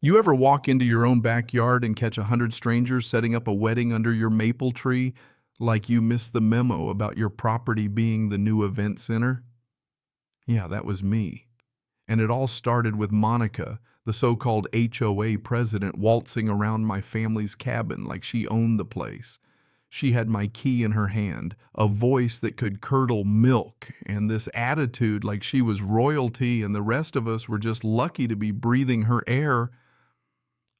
You ever walk into your own backyard and catch 100 strangers setting up a wedding under your maple tree like you missed the memo about your property being the new event center? Yeah, that was me. And it all started with Monica, the so-called HOA president, waltzing around my family's cabin like she owned the place. She had my key in her hand, a voice that could curdle milk, and this attitude like she was royalty and the rest of us were just lucky to be breathing her air.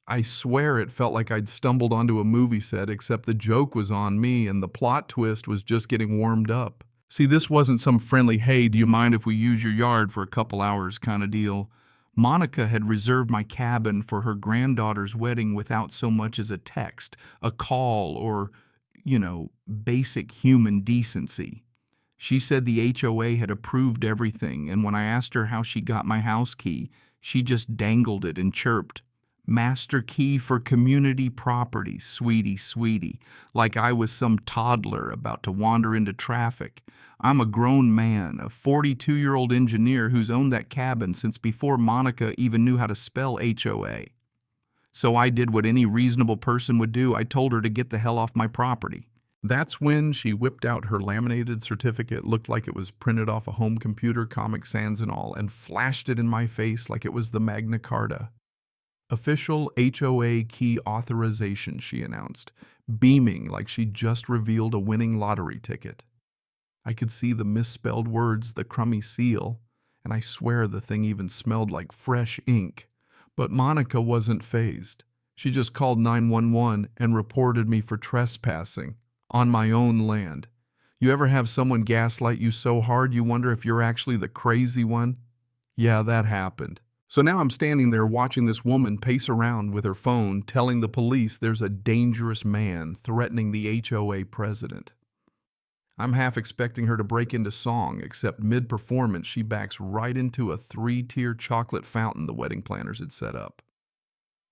I swear it felt like I'd stumbled onto a movie set, except the joke was on me and the plot twist was just getting warmed up. See, this wasn't some friendly, hey, do you mind if we use your yard for a couple hours kind of deal. Monica had reserved my cabin for her granddaughter's wedding without so much as a text, a call, or, basic human decency. She said the HOA had approved everything, and when I asked her how she got my house key, she just dangled it and chirped, "Master key for community property, sweetie, sweetie," like I was some toddler about to wander into traffic. I'm a grown man, a 42-year-old engineer who's owned that cabin since before Monica even knew how to spell HOA. So I did what any reasonable person would do. I told her to get the hell off my property. That's when she whipped out her laminated certificate, looked like it was printed off a home computer, Comic Sans and all, and flashed it in my face like it was the Magna Carta. "Official HOA key authorization," she announced, beaming like she'd just revealed a winning lottery ticket. I could see the misspelled words, the crummy seal, and I swear the thing even smelled like fresh ink. But Monica wasn't fazed. She just called 911 and reported me for trespassing on my own land. You ever have someone gaslight you so hard you wonder if you're actually the crazy one? Yeah, that happened. So now I'm standing there watching this woman pace around with her phone, telling the police there's a dangerous man threatening the HOA president. I'm half expecting her to break into song, except mid-performance she backs right into a 3-tier chocolate fountain the wedding planners had set up.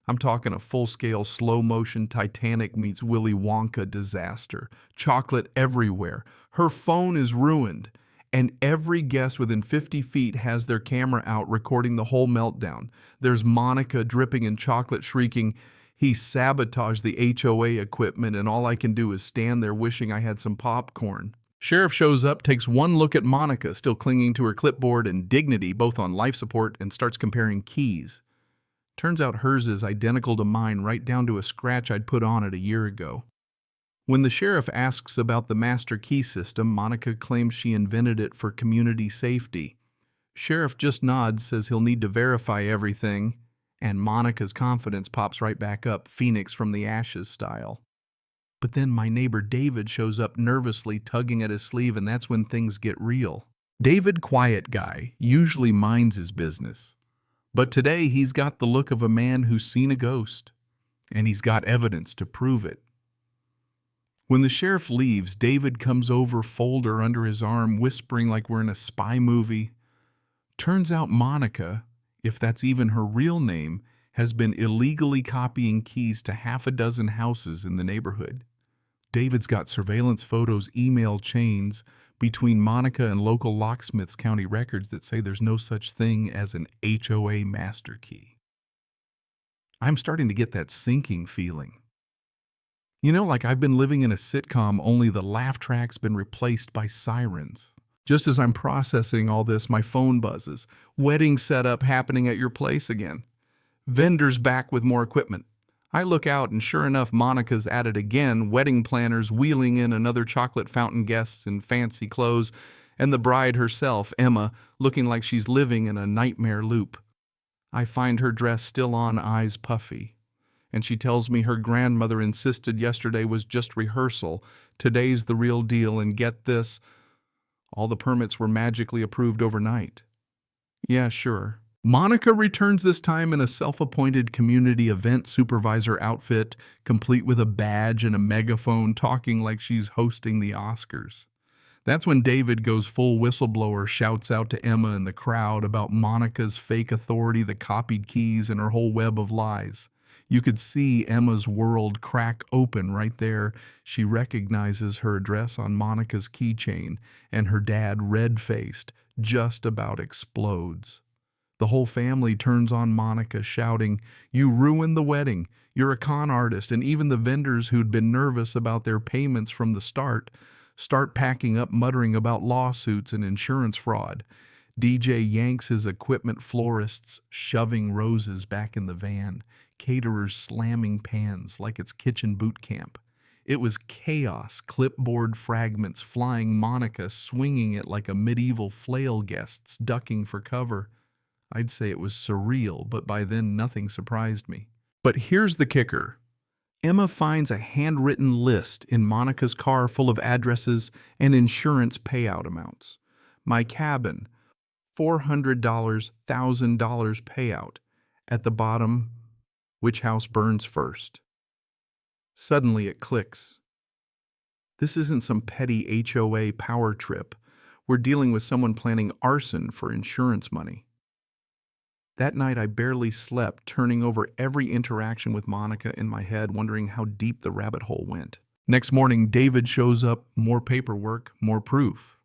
I'm talking a full-scale, slow-motion Titanic meets Willy Wonka disaster. Chocolate everywhere. Her phone is ruined. And every guest within 50 feet has their camera out recording the whole meltdown. There's Monica dripping in chocolate shrieking, "He sabotaged the HOA equipment and all I can do is stand there wishing I had some popcorn." Sheriff shows up, takes one look at Monica, still clinging to her clipboard and dignity, both on life support, and starts comparing keys. Turns out hers is identical to mine, right down to a scratch I'd put on it a year ago. When the sheriff asks about the master key system, Monica claims she invented it for community safety. Sheriff just nods, says he'll need to verify everything, and Monica's confidence pops right back up, Phoenix from the ashes style. But then my neighbor David shows up nervously, tugging at his sleeve, and that's when things get real. David, quiet guy, usually minds his business. But today he's got the look of a man who's seen a ghost, and he's got evidence to prove it. When the sheriff leaves, David comes over, folder under his arm, whispering like we're in a spy movie. Turns out Monica, if that's even her real name, has been illegally copying keys to half a dozen houses in the neighborhood. David's got surveillance photos, email chains between Monica and local locksmiths' county records that say there's no such thing as an HOA master key. I'm starting to get that sinking feeling. Like I've been living in a sitcom, only the laugh track's been replaced by sirens. Just as I'm processing all this, my phone buzzes. Wedding setup happening at your place again. Vendors back with more equipment. I look out and sure enough, Monica's at it again, wedding planners wheeling in another chocolate fountain guests in fancy clothes, and the bride herself, Emma, looking like she's living in a nightmare loop. I find her dress still on, eyes puffy. And she tells me her grandmother insisted yesterday was just rehearsal. Today's the real deal, and get this, all the permits were magically approved overnight. Yeah, sure. Monica returns this time in a self-appointed community event supervisor outfit, complete with a badge and a megaphone, talking like she's hosting the Oscars. That's when David goes full whistleblower, shouts out to Emma and the crowd about Monica's fake authority, the copied keys, and her whole web of lies. You could see Emma's world crack open right there. She recognizes her address on Monica's keychain, and her dad, red-faced, just about explodes. The whole family turns on Monica, shouting, "You ruined the wedding. You're a con artist." And even the vendors who'd been nervous about their payments from the start packing up, muttering about lawsuits and insurance fraud. DJ yanks his equipment, florists shoving roses back in the van, caterers slamming pans like it's kitchen boot camp. It was chaos, clipboard fragments flying, Monica swinging it like a medieval flail, guests ducking for cover. I'd say it was surreal, but by then nothing surprised me. But here's the kicker. Emma finds a handwritten list in Monica's car full of addresses and insurance payout amounts. My cabin, $400, $1,000 payout. At the bottom, which house burns first? Suddenly it clicks. This isn't some petty HOA power trip. We're dealing with someone planning arson for insurance money. That night I barely slept, turning over every interaction with Monica in my head, wondering how deep the rabbit hole went. Next morning, David shows up, more paperwork, more proof.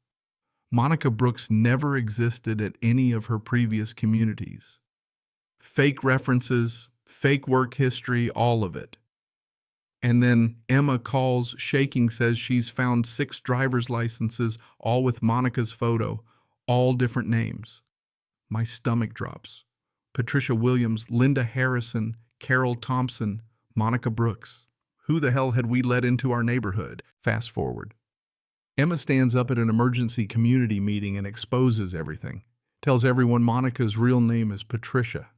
Monica Brooks never existed at any of her previous communities. Fake references, fake work history, all of it. And then Emma calls, shaking, says she's found 6 driver's licenses, all with Monica's photo, all different names. My stomach drops. Patricia Williams, Linda Harrison, Carol Thompson, Monica Brooks. Who the hell had we let into our neighborhood? Fast forward. Emma stands up at an emergency community meeting and exposes everything. Tells everyone Monica's real name is Patricia,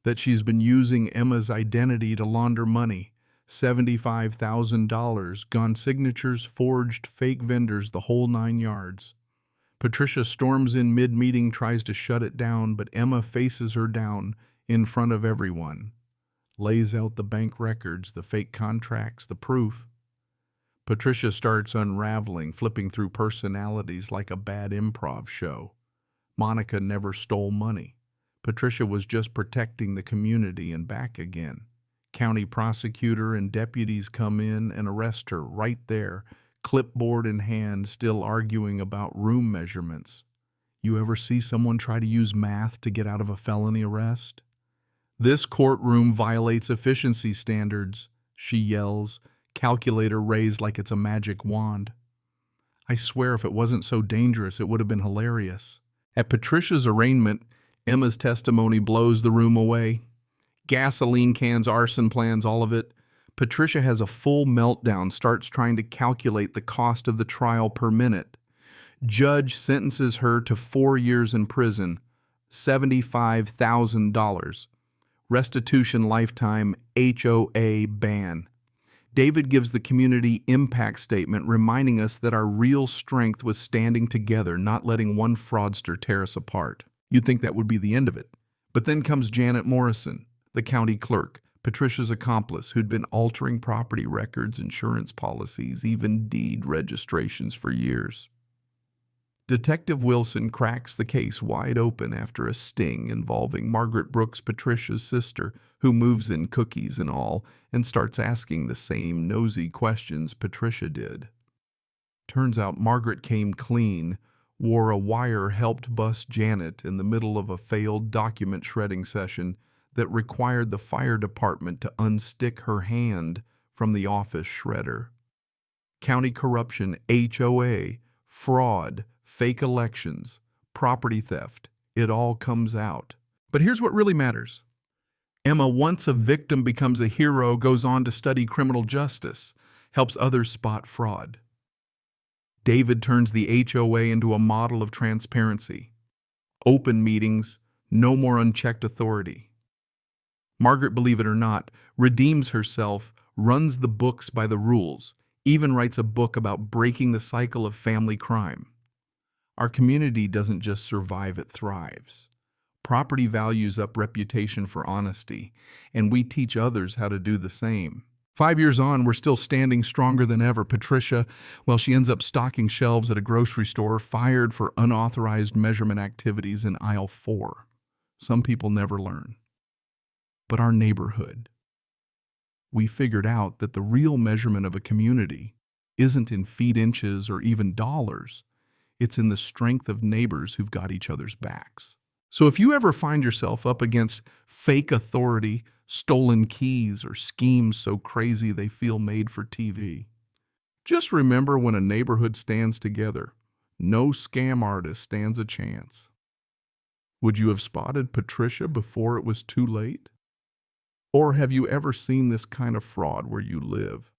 that she's been using Emma's identity to launder money, $75,000, gone signatures, forged, fake vendors, the whole 9 yards. Patricia storms in mid-meeting, tries to shut it down, but Emma faces her down in front of everyone. Lays out the bank records, the fake contracts, the proof. Patricia starts unraveling, flipping through personalities like a bad improv show. Monica never stole money. Patricia was just protecting the community and back again. County prosecutor and deputies come in and arrest her right there, clipboard in hand, still arguing about room measurements. You ever see someone try to use math to get out of a felony arrest? This courtroom violates efficiency standards, she yells, calculator raised like it's a magic wand. I swear if it wasn't so dangerous, it would have been hilarious. At Patricia's arraignment, Emma's testimony blows the room away. Gasoline cans, arson plans, all of it. Patricia has a full meltdown, starts trying to calculate the cost of the trial per minute. Judge sentences her to 4 years in prison, $75,000. Restitution lifetime, HOA ban. David gives the community impact statement, reminding us that our real strength was standing together, not letting one fraudster tear us apart. You'd think that would be the end of it. But then comes Janet Morrison, the county clerk, Patricia's accomplice, who'd been altering property records, insurance policies, even deed registrations for years. Detective Wilson cracks the case wide open after a sting involving Margaret Brooks, Patricia's sister, who moves in cookies and all, and starts asking the same nosy questions Patricia did. Turns out Margaret came clean, wore a wire, helped bust Janet in the middle of a failed document shredding session that required the fire department to unstick her hand from the office shredder. County corruption, HOA, fraud, fake elections, property theft, it all comes out. But here's what really matters. Emma, once a victim, becomes a hero, goes on to study criminal justice, helps others spot fraud. David turns the HOA into a model of transparency. Open meetings, no more unchecked authority. Margaret, believe it or not, redeems herself, runs the books by the rules, even writes a book about breaking the cycle of family crime. Our community doesn't just survive, it thrives. Property values up reputation for honesty, and we teach others how to do the same. 5 years on, we're still standing stronger than ever. Patricia, well, she ends up stocking shelves at a grocery store, fired for unauthorized measurement activities in aisle 4. Some people never learn. But our neighborhood, we figured out that the real measurement of a community isn't in feet, inches, or even dollars. It's in the strength of neighbors who've got each other's backs. So if you ever find yourself up against fake authority, stolen keys, or schemes so crazy they feel made for TV, just remember when a neighborhood stands together, no scam artist stands a chance. Would you have spotted Patricia before it was too late? Or have you ever seen this kind of fraud where you live?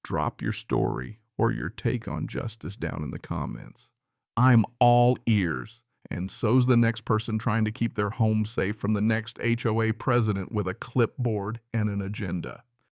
Drop your story or your take on justice down in the comments. I'm all ears, and so's the next person trying to keep their home safe from the next HOA president with a clipboard and an agenda.